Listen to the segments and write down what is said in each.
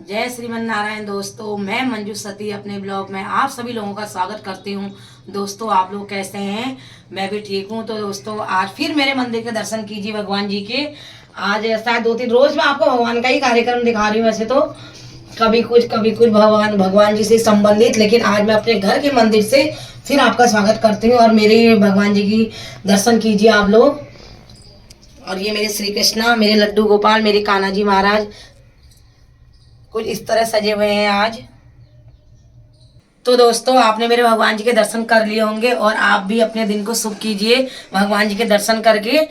जय श्रीमन नारायण। दोस्तों, मैं मंजू सती अपने ब्लॉग में आप सभी लोगों का स्वागत करती हूँ। दोस्तों, आप लोग कैसे हैं? मैं भी ठीक हूँ। तो दोस्तों, आज फिर मेरे मंदिर के दर्शन कीजिए भगवान जी के। आज शायद 2-3 रोज मैं आपको भगवान का ही कार्यक्रम दिखा रही हूँ। वैसे तो कभी कुछ भगवान भगवान जी से संबंधित, लेकिन आज मैं अपने घर के मंदिर से फिर आपका स्वागत करती हूँ और मेरे भगवान जी की दर्शन कीजिए आप लोग। और ये मेरे श्री कृष्णा, मेरे लड्डू गोपाल, मेरे कान्हा जी महाराज कुछ इस तरह सजे हुए हैं आज। तो दोस्तों, आपने मेरे भगवान जी के दर्शन कर लिए होंगे और आप भी अपने दिन को शुभ कीजिए भगवान जी के दर्शन करके।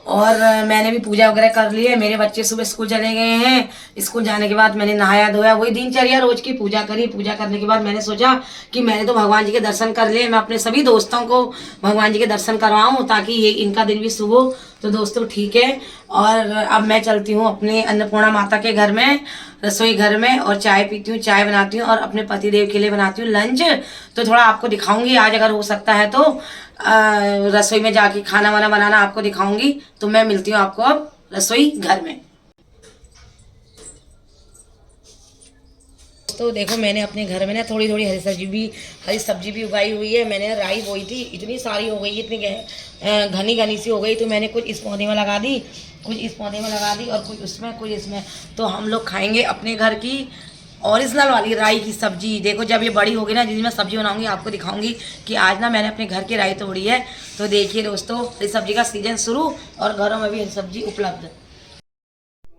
और मैंने भी पूजा वगैरह कर ली है। मेरे बच्चे सुबह स्कूल चले गए हैं। स्कूल जाने के बाद मैंने नहाया धोया, वही दिनचर्या रोज की। पूजा करी, पूजा करने के बाद मैंने सोचा कि मैंने तो भगवान जी के दर्शन कर लिए, मैं अपने सभी दोस्तों को भगवान जी के दर्शन करवाऊं ताकि ये इनका दिन भी शुभ हो। तो दोस्तों ठीक है, और अब मैं चलती हूँ अपने अन्नपूर्णा माता के घर में, रसोई घर में, और चाय पीती हूँ, चाय बनाती हूँ और अपने पतिदेव के लिए बनाती हूँ लंच। तो थोड़ा आपको दिखाऊंगी आज, अगर हो सकता है तो रसोई में जाके खाना वाना बनाना आपको दिखाऊंगी। तो मैं मिलती हूँ आपको अब रसोई घर में। तो देखो, मैंने अपने घर में ना थोड़ी थोड़ी हरी सब्जी भी उगाई हुई है। मैंने राई बोई थी, इतनी सारी हो गई, इतनी घनी घनी सी हो गई। तो मैंने कुछ इस पौधे में लगा दी, कुछ इस पौधे में लगा दी, और कुछ उसमें कुछ इसमें। तो हम लोग खाएंगे अपने घर की ओरिजिनल वाली राई की सब्जी। देखो, जब ये बड़ी होगी ना, जिसमें सब्जी बनाऊंगी आपको दिखाऊंगी कि आज ना मैंने अपने घर की राई तोड़ी है। तो देखिए दोस्तों, हरी सब्जी का सीजन शुरू और घरों में भी हरी सब्जी उपलब्ध।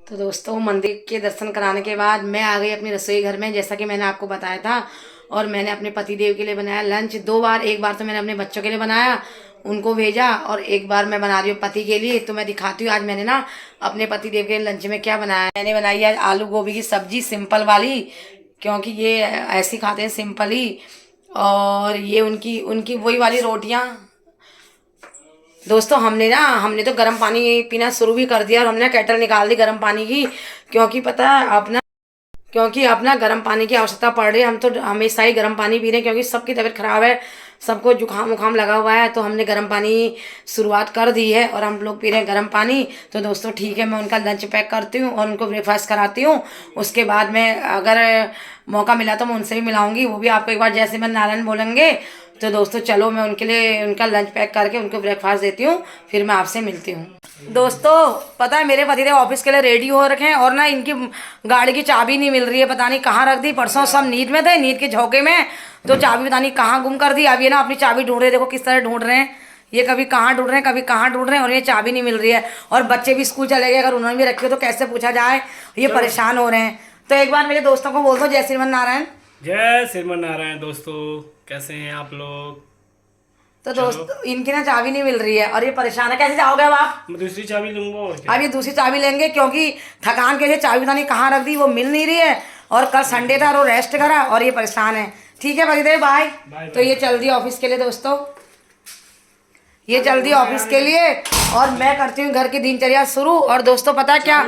तो दोस्तों, मंदिर के दर्शन कराने के बाद मैं आ गई अपनी रसोई घर में, जैसा कि मैंने आपको बताया था। और मैंने अपने पतिदेव के लिए बनाया लंच 2 बार। एक बार तो मैंने अपने बच्चों के लिए बनाया, उनको भेजा, और एक बार मैं बना रही हूँ पति के लिए। तो मैं दिखाती हूँ आज मैंने ना अपने पतिदेव के लंच में क्या बनाया। मैंने बनाई है आलू गोभी की सब्जी, सिंपल वाली, क्योंकि ये ऐसी खाते हैं सिंपल ही। और ये उनकी उनकी वही वाली रोटियाँ। दोस्तों, हमने तो गर्म पानी पीना शुरू भी कर दिया, और हमने केटल निकाल दी गर्म पानी की, क्योंकि पता है अपना गर्म पानी की आवश्यकता पड़ रही है। हम तो हमेशा ही गर्म पानी पी रहे हैं, क्योंकि सबकी तबीयत खराब है, सबको जुकाम उखाम लगा हुआ है। तो हमने गर्म पानी शुरुआत कर दी है और हम लोग पी रहे हैं गर्म पानी। तो दोस्तों ठीक है, मैं उनका लंच पैक करती हूँ और उनको ब्रेकफास्ट कराती हूँ। उसके बाद में अगर मौका मिला तो मैं उनसे भी मिलाऊंगी, वो भी आपको एक बार जय श्रीमन नारायण बोलेंगे। तो दोस्तों चलो, मैं उनके लिए उनका लंच पैक करके उनको ब्रेकफास्ट देती हूँ, फिर मैं आपसे मिलती हूँ। दोस्तों, पता है मेरे पतिदेव ऑफिस के लिए रेडी हो रखे हैं, और ना इनकी गाड़ी की चाबी नहीं मिल रही है, पता नहीं कहाँ रख दी। परसों सब नींद में थे, नींद के झोंके में, तो चाबी पता नहीं कहाँ गुम कर दी। अब ये ना अपनी चाबी ढूंढ रहे, देखो किस तरह ढूंढ रहे हैं। ये कभी कहाँ ढूंढ रहे हैं, कभी कहाँ ढूंढ रहे हैं, और ये चाबी नहीं मिल रही है। और बच्चे भी स्कूल चले गए, अगर उन्होंने भी रखी हो तो कैसे पूछा जाए, ये परेशान हो रहे हैं। तो एक बार मेरे दोस्तों को बोल दो जय श्रीमन नारायण। जय श्रीमन नारायण। दोस्तों, कैसे हैं आप लोग? तो दोस्तों, इनकी ना चाबी नहीं मिल रही है और ये परेशान है। कैसे जाओगे अब आप? मैं दूसरी चाबी लूंगा और क्या। अब ये दूसरी चाबी लेंगे, क्योंकि थकान के लिए चाबी पता नहीं कहाँ रख दी, वो मिल नहीं रही है। और कल संडे था और वो रेस्ट करा, और ये परेशान है। ठीक है भाई, बाय। तो ये चल दी ऑफिस के लिए दोस्तों, ये चल दी ऑफिस के लिए, और मैं करती हूँ घर की दिनचर्या शुरू। और दोस्तों पता क्या,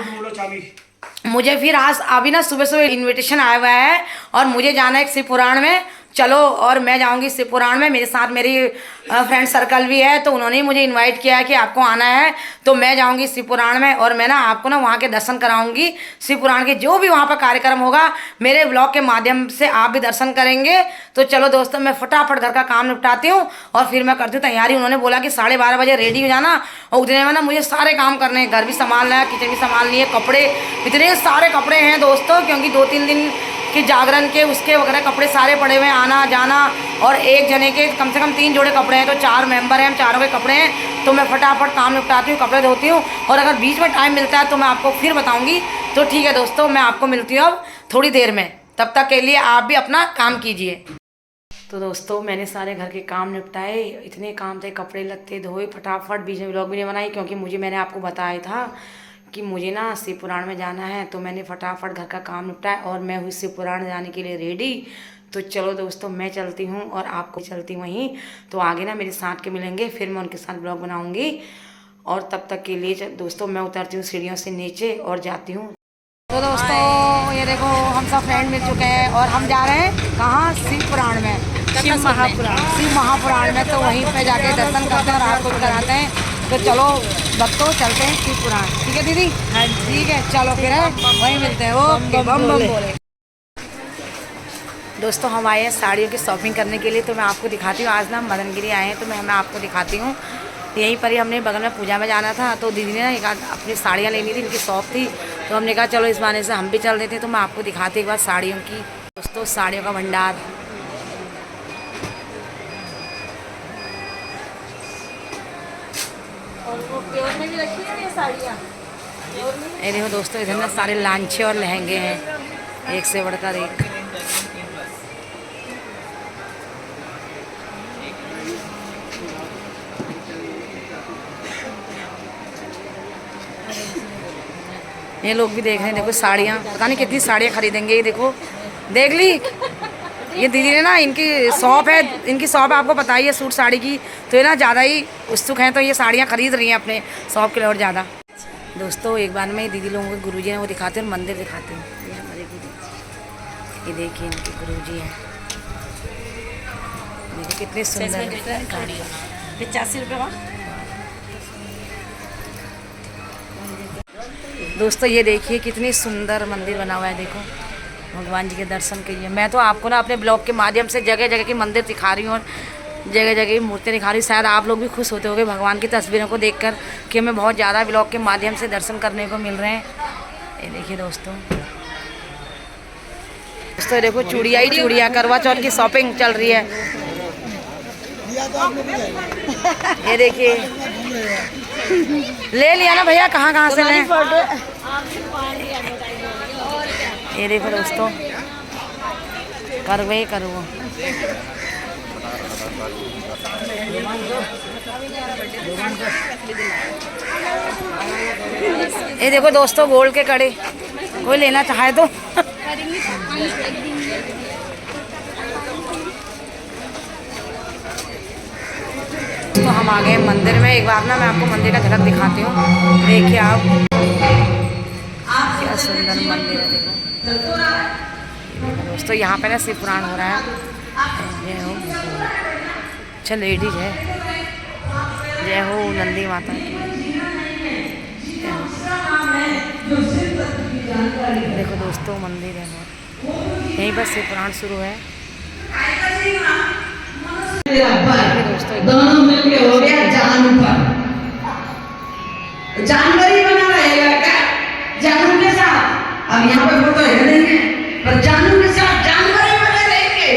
मुझे फिर आज अभी ना सुबह सुबह इनविटेशन आया हुआ है और मुझे जाना है शिव पुराण में। चलो, और मैं जाऊंगी शिव पुराण में, मेरे साथ मेरी फ्रेंड सर्कल भी है, तो उन्होंने ही मुझे इनवाइट किया है कि आपको आना है। तो मैं जाऊंगी शिव पुराण में, और मैं ना आपको ना वहाँ के दर्शन कराऊंगी। शिव पुराण के जो भी वहाँ पर कार्यक्रम होगा, मेरे ब्लॉग के माध्यम से आप भी दर्शन करेंगे। तो चलो दोस्तों, मैं फटाफट घर का काम निपटाती हूँ और फिर मैं करती हूँ तैयारी। उन्होंने बोला कि 12:30 बजे रेडी हो जाना, और उतने में ना मुझे सारे काम करने हैं, घर भी संभालना है, किचन भी संभालनी है, कपड़े, इतने सारे कपड़े हैं दोस्तों, क्योंकि 2-3 दिन कि जागरण के उसके वगैरह कपड़े सारे पड़े हुए हैं, आना जाना। और एक जने के कम से कम 3 जोड़े कपड़े हैं, तो 4 मेंबर हैं, हम चारों के कपड़े हैं। तो मैं फटाफट काम निपटाती हूँ, कपड़े धोती हूँ, और अगर बीच में टाइम मिलता है तो मैं आपको फिर बताऊँगी। तो ठीक है दोस्तों, मैं आपको मिलती हूँ अब थोड़ी देर में। तब तक के लिए आप भी अपना काम कीजिए। तो दोस्तों, मैंने सारे घर के काम निपटाए, इतने काम थे, कपड़े लत्ते धोए फटाफट। बीच में व्लॉग भी नहीं बनाई, क्योंकि मैंने आपको बताया था कि मुझे ना शिव पुराण में जाना है। तो मैंने फटाफट घर का काम निपटाया और मैं हुई शिव पुराण जाने के लिए रेडी। तो चलो दोस्तों, मैं चलती हूँ और आपको चलती वहीं। तो आगे ना मेरे साथ के मिलेंगे, फिर मैं उनके साथ ब्लॉग बनाऊँगी। और तब तक के लिए दोस्तों, मैं उतरती हूँ सीढ़ियों से नीचे और जाती हूँ। तो दोस्तों, ये देखो हम सब फ्रेंड मिल चुके हैं और हम जा रहे हैं कहाँ? शिव पुराण में, शिव महापुराण में। तो वहीं पे जाके दर्शन करते हैं और आपको भी कराते हैं। तो चलो भक्तों, चलते हैं शिव पुराण। ठीक है दीदी? हाँ ठीक है, चलो फिर वहीं मिलते हैं। ओके, बम बम बोले। दोस्तों हम आए हैं साड़ियों की शॉपिंग करने के लिए, तो मैं आपको दिखाती हूँ। आज ना हम मदनगिरी आए हैं, तो मैं आपको दिखाती हूँ। यहीं पर ही हमने बगल में पूजा में जाना था, तो दीदी ने ना एक अपनी साड़ियाँ लेनी थी, इनकी शॉप थी, तो हमने कहा चलो इस बहाने से हम भी चल देते। तो मैं आपको दिखाती एक बार साड़ियों की। दोस्तों साड़ियों का भंडार, और वो प्योर में भी रखी है ये साड़ियाँ। ये देखो दोस्तों, इधर ना सारे लांचे और लहंगे हैं, एक से बढ़कर एक। ये लोग भी देख रहे हैं, देखो साड़ियाँ, पता नहीं कितनी साड़ियाँ खरीदेंगे। ये देखो, देख ली ये दीदी ने ना, इनकी शॉप है, आपको पता ही है सूट साड़ी की, तो ये ना ज़्यादा ही उत्सुक हैं, तो ये साड़ियाँ खरीद रही हैं अपने शॉप के लिए और ज़्यादा। दोस्तों एक बार में दीदी लोगों के गुरुजी हैं, वो दिखाते हैं, मंदिर दिखाते हैं। ये हमारे गुरुजी, ये देखिए इनके गुरुजी हैं, देखिए कितने सुंदर। 85 रुपये का। दोस्तों ये देखिए कितनी सुंदर मंदिर बना हुआ है, देखो भगवान जी के दर्शन कीजिए। मैं तो आपको ना अपने ब्लॉग के माध्यम से जगह जगह की मंदिर दिखा रही हूँ और जगह जगह की मूर्तियाँ दिखा रही हूँ। शायद आप लोग भी खुश होते होंगे भगवान की तस्वीरों को देखकर कि हमें बहुत ज़्यादा ब्लॉग के माध्यम से दर्शन करने को मिल रहे हैं। ये देखिए दोस्तों, देखो चूड़िया ही चूड़िया, करवा चौथ की शॉपिंग चल रही है। ये देखिए, ले लिया ना भैया, कहाँ से लें। ये देखो दोस्तों, करवे करो। ये देखो दोस्तों, गोल्ड के कड़े, कोई लेना चाहे तो। तो हम आ गए मंदिर में। एक बार ना मैं आपको मंदिर का झलक दिखाती हूँ, देखिए आप, क्या सुंदर मंदिर है। देखो दोस्तों, यहाँ पे ना शिव पुराण हो रहा है। जय हो, अच्छा लेडीज है, जय हो नंदी माता की। देखो दोस्तों मंदिर है, यहीं पर शिव पुराण शुरू है। दोनों मिलके हो गया जानू पर, जानवर ही बना रहेगा क्या जानू के साथ। अब यहाँ पे फोटो है नहीं है, पर जानू के साथ जानवर ही बने रहेंगे।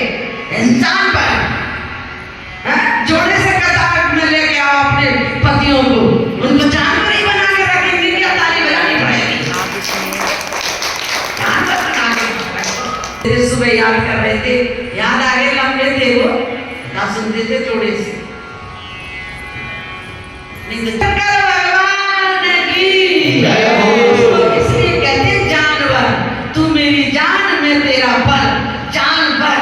इंसान पर जोड़े से कतार में लेके आओ अपने पतियों को, उनको जानवर ही बना के रखेंगे, क्या ताली बजानी पड़ेगी। जानवर बना के सुबह याद कर रहे थे, याद आगे लंबे थे वो, ना सुनते थे जोड़े से। भगवान की जय हो। इसलिए कहते जानवर, तू मेरी जान में तेरा बल, जानवर।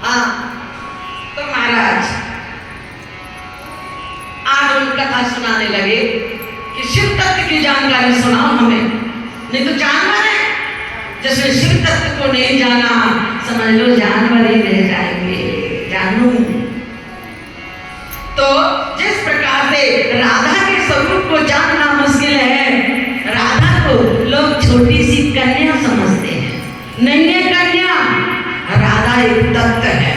हाँ तो महाराज आज उन कथा सुनाने लगे कि शिव तत्व की जानकारी सुनाओ हमें, नहीं तो जानवर है जिसमें शिव तत्व को नहीं जाना, समझ लो जानवर ही रह जाएंगे। जानू तो जिस प्रकार से राधा के स्वरूप को जानना मुश्किल है, राधा को लोग छोटी सी कन्या समझते हैं। नहीं है कन्या, राधा एक तत्व है,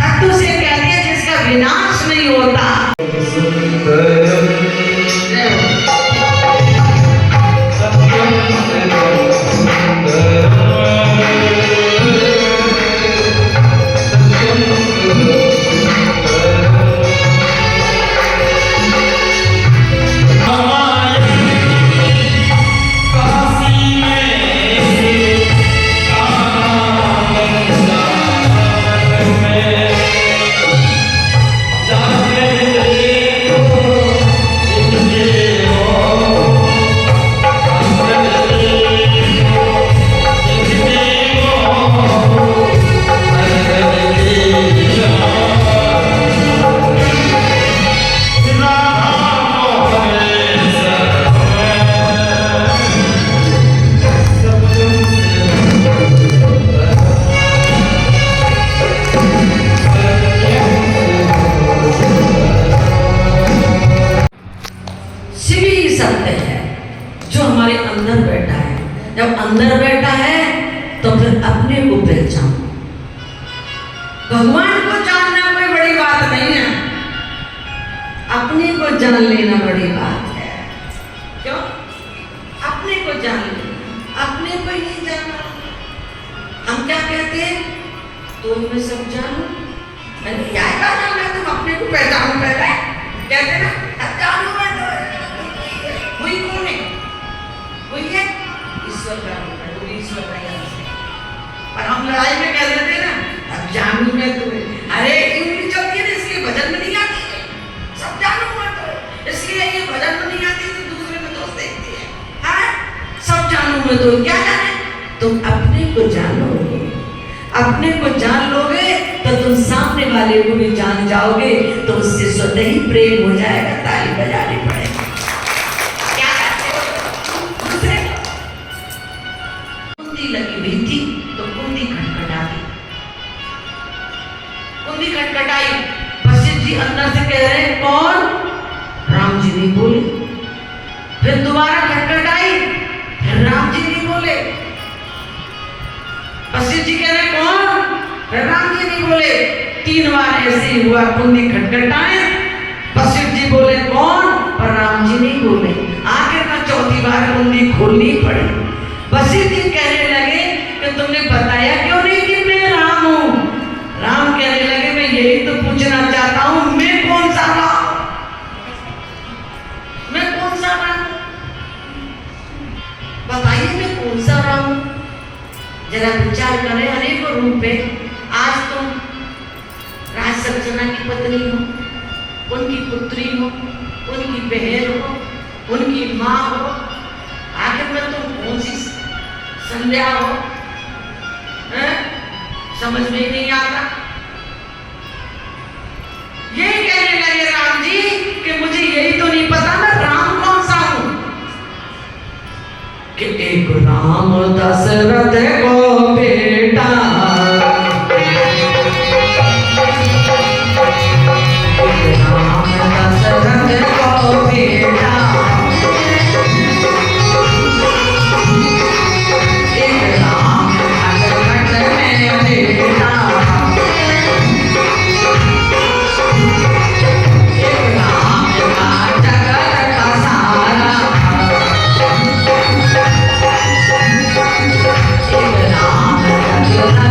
तत्व से कहते हैं जिसका विनाश नहीं होता। सत्य है जो हमारे अंदर बैठा है। जब अंदर बैठा है तो फिर अपने को पहचानो। भगवान को जानना कोई बड़ी बात नहीं है, अपने को जान लेना बड़ी बात है। क्यों? अपने को जान लेना, अपने को ही नहीं जानना। हम क्या कहते हैं? तो मैं सब जानू, मैंने आएगा ना, मैं तुम अपने को पहचानू पहले, कहते ना अब जानू मैं तो वही कौन है? वही है ईश्वर का रूप है, वो ईश्वर का ही अंश है। पर हम लड़ाई में कह देते हैं ना अब जानू मैं तुम्हें, अरे इंग्लिश चलती है ना इसलिए भजन में नहीं आती है, सब जानू मैं तो इसलिए ये भजन में नहीं आती तो दूसरे में दोस्त देखती है। हाँ सब जानू मैं तो क्या जाने? तुम अपने को जानो, अपने को जान लोगे तो तुम सामने वाले को भी जान जाओगे, तो उससे स्वतः ही प्रेम हो जाएगा। ताली बजानी पड़ेगी। क्या करते हो? दूसरे कुंडी लगी हुई थी तो कुंडी खटखटाई, कुंडी खटखटाई, वशिष्ठ जी अंदर से कह रहे हैं कौन? राम जी नहीं बोले। फिर दोबारा खटखटाई, फिर राम जी नहीं बोले। वशिष्ठ जी कह रहे कौन? राम जी नहीं बोले। 3 बार ऐसे ही हुआ, कुंडी खटखटाए, वशिष्ठ जी बोले कौन? पर राम जी नहीं बोले। आखिर में 4थी बार कुंडी खोलनी पड़ी। वशिष्ठ जी कहने लगे कि तुमने बताया क्यों नहीं कि मैं राम हूं? राम कहने लगे मैं यही तो पूछना चाहता हूं, मैं कौन सा राम? मैं कौन सा राम? बताइए मैं कौन सा राम? जरा विचार करें, अनेकों रूप है। आज तुम राज सक्सेना की पत्नी हो, उनकी पुत्री हो, उनकी बहन हो, उनकी माँ हो, आखिर में तुम कौन सी संध्या हो? समझ में ही नहीं आता। यही कहने लगे राम जी कि मुझे यही तो नहीं पता मैं राम कौन सा हूं। कि एक राम दशरथ को बेटा, एक राम दशरथ को बेटा, एक राम खटखट में बेटा, एक राम का जगत का सारा, एक राम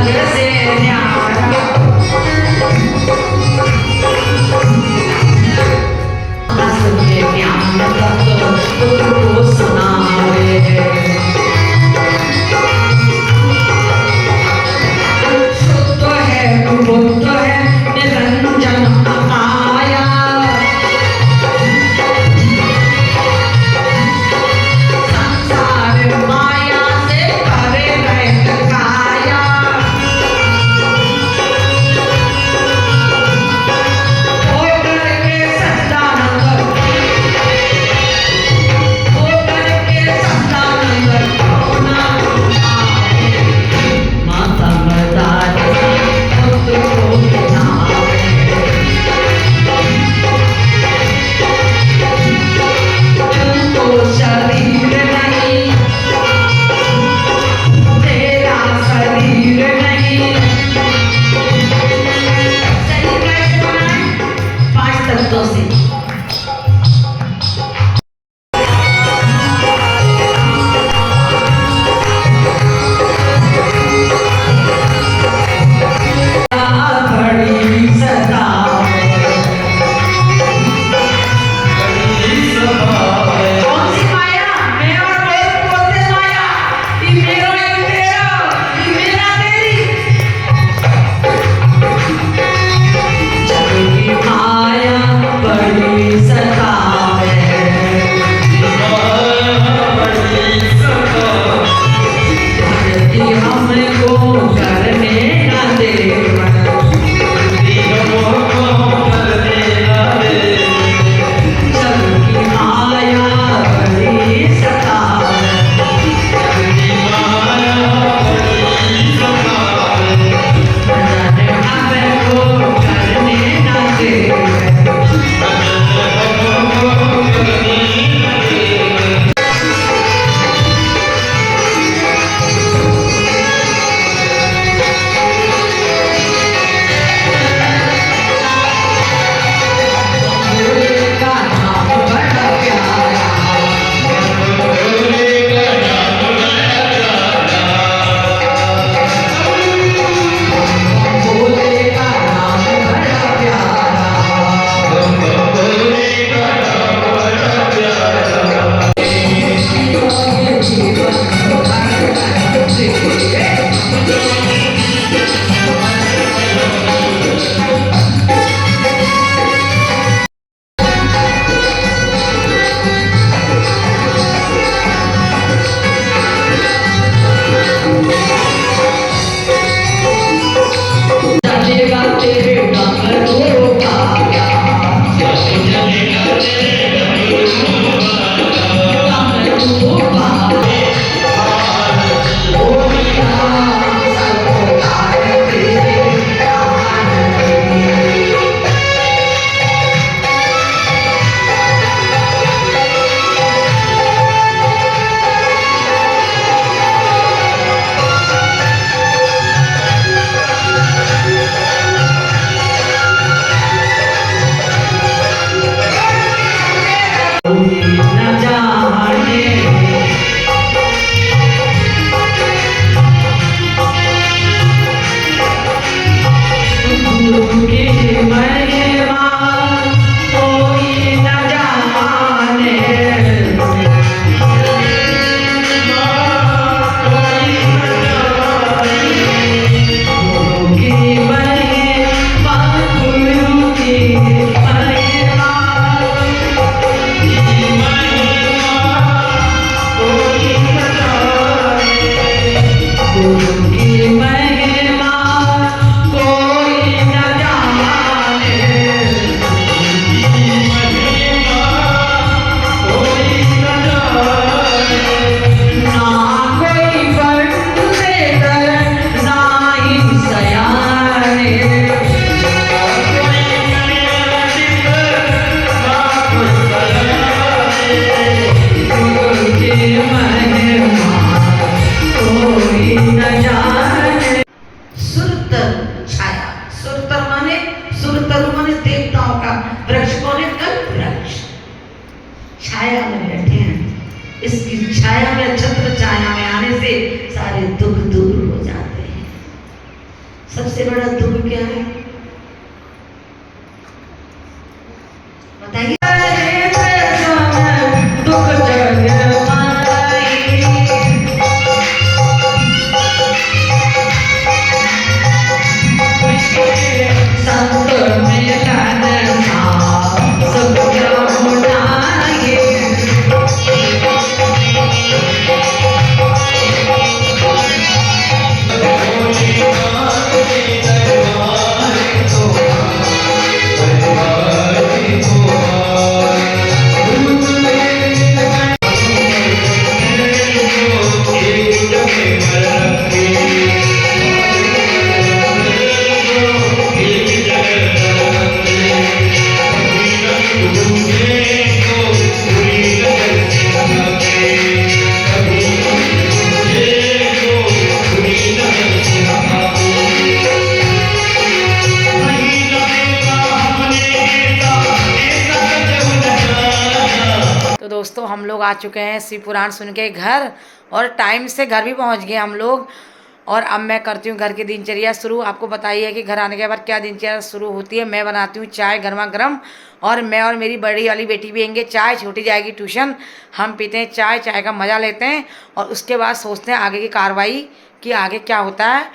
छाया में बैठे हैं। इसकी छाया में, छत्र छाया में आने से सारे दुख दूर हो जाते हैं। सबसे बड़ा दुख क्या है बताइए? दुख जग माई, संत मिलन सा सब क्या होनाए। तो दोस्तों हम लोग आ चुके हैं शिव पुराण सुन के घर, और टाइम से घर भी पहुंच गए हम लोग। और अब मैं करती हूँ घर की दिनचर्या शुरू। आपको बताइए कि घर आने के बाद क्या दिनचर्या शुरू होती है। मैं बनाती हूँ चाय गर्मा गर्म, और मैं और मेरी बड़ी वाली बेटी पियेंगे चाय, छोटी जाएगी ट्यूशन। हम पीते हैं चाय, चाय का मज़ा लेते हैं, और उसके बाद सोचते हैं आगे की कार्रवाई कि आगे क्या होता है।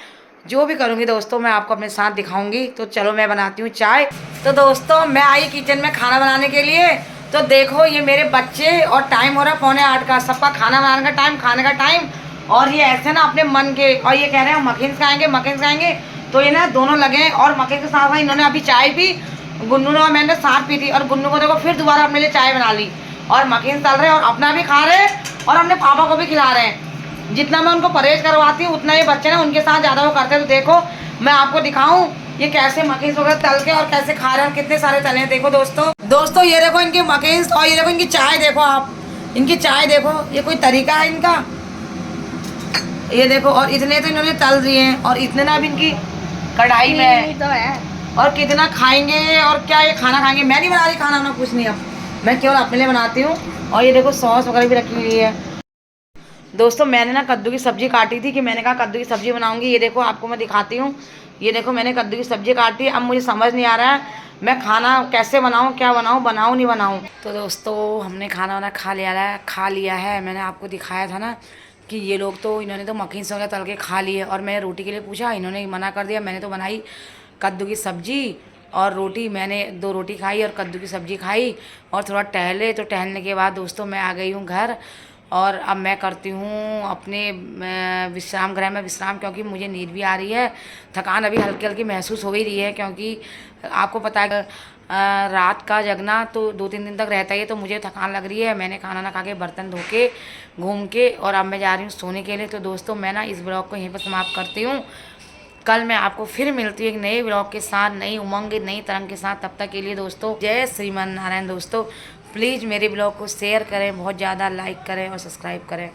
जो भी करूँगी दोस्तों मैं आपको अपने साथ दिखाऊंगी। तो चलो मैं बनाती हूँ चाय। तो दोस्तों मैं आई किचन में खाना बनाने के लिए। तो देखो ये मेरे बच्चे, और टाइम हो रहा 7:45 का, सबका खाना बनाने का टाइम, खाने का टाइम। और ये ऐसे ना अपने मन के, और ये कह रहे हैं मखिन खाएंगे, मखिन खाएंगे। तो ये ना दोनों लगे हैं, और मखिन के साथ साथ इन्होंने अभी चाय पी। गुन्नू ने और मैंने साथ पी थी, और गुन्नू को देखो फिर दोबारा अपने लिए चाय बना ली, और मखिन तल रहे हैं, और अपना भी खा रहे हैं, और अपने पापा को भी खिला रहे हैं। जितना मैं उनको परहेज करवाती हूँ उतना ये बच्चे ना उनके साथ ज़्यादा वो करते हैं। तो देखो मैं आपको दिखाऊं ये कैसे मकीन्स वगैरह तल के और कैसे खा रहे हैं, और कितने सारे तले हैं। देखो दोस्तों ये देखो इनके मकीन्स, और ये देखो इनकी चाय। देखो आप इनकी चाय देखो, ये कोई तरीका है इनका? ये देखो, और इतने तो इन्होंने तल दिए हैं, और इतने ना अब इनकी कढ़ाई में तो है। और कितना खाएंगे, और क्या ये खाना खाएंगे। मैं नहीं बना रही खाना ना, कुछ नहीं, अब मैं केवल अपने लिए बनाती हूँ। और ये देखो सॉस वगैरह भी रखी हुई है। दोस्तों मैंने ना कद्दू की सब्जी काटी थी, कि मैंने कहा कद्दू की सब्जी बनाऊंगी। ये देखो आपको मैं दिखाती हूँ। ये देखो मैंने कद्दू की सब्जी काटी। अब मुझे समझ नहीं आ रहा है मैं खाना कैसे बनाऊँ, क्या बनाऊँ, बनाऊँ नहीं बनाऊँ। तो दोस्तों हमने खाना वाना खा लिया है। मैंने आपको दिखाया था ना कि ये लोग तो, इन्होंने तो मक्खी वगैरह तल के खा लिए, और मैंने रोटी के लिए पूछा, इन्होंने मना कर दिया। मैंने तो बनाई कद्दू की सब्जी और रोटी। मैंने 2 रोटी खाई और कद्दू की सब्जी खाई, और थोड़ा टहले। तो टहलने के बाद दोस्तों मैं आ गई हूँ घर, और अब मैं करती हूँ अपने विश्राम गृह में विश्राम, क्योंकि मुझे नींद भी आ रही है। थकान अभी हल्की हल्की महसूस हो ही रही है, क्योंकि आपको पता है रात का जगना तो 2-3 दिन तक रहता ही है। तो मुझे थकान लग रही है। मैंने खाना ना खा के बर्तन धो के घूम के, और अब मैं जा रही हूँ सोने के लिए। तो दोस्तों मैं ना इस ब्लॉग को यहीं पर समाप्त करती हूँ। कल मैं आपको फिर मिलती हूँ एक नए ब्लॉग के साथ, नई उमंग, नई तरंग के साथ। तब तक के लिए दोस्तों जय श्रीमन नारायण। दोस्तों प्लीज़ मेरे ब्लॉग को शेयर करें, बहुत ज़्यादा लाइक करें और सब्सक्राइब करें।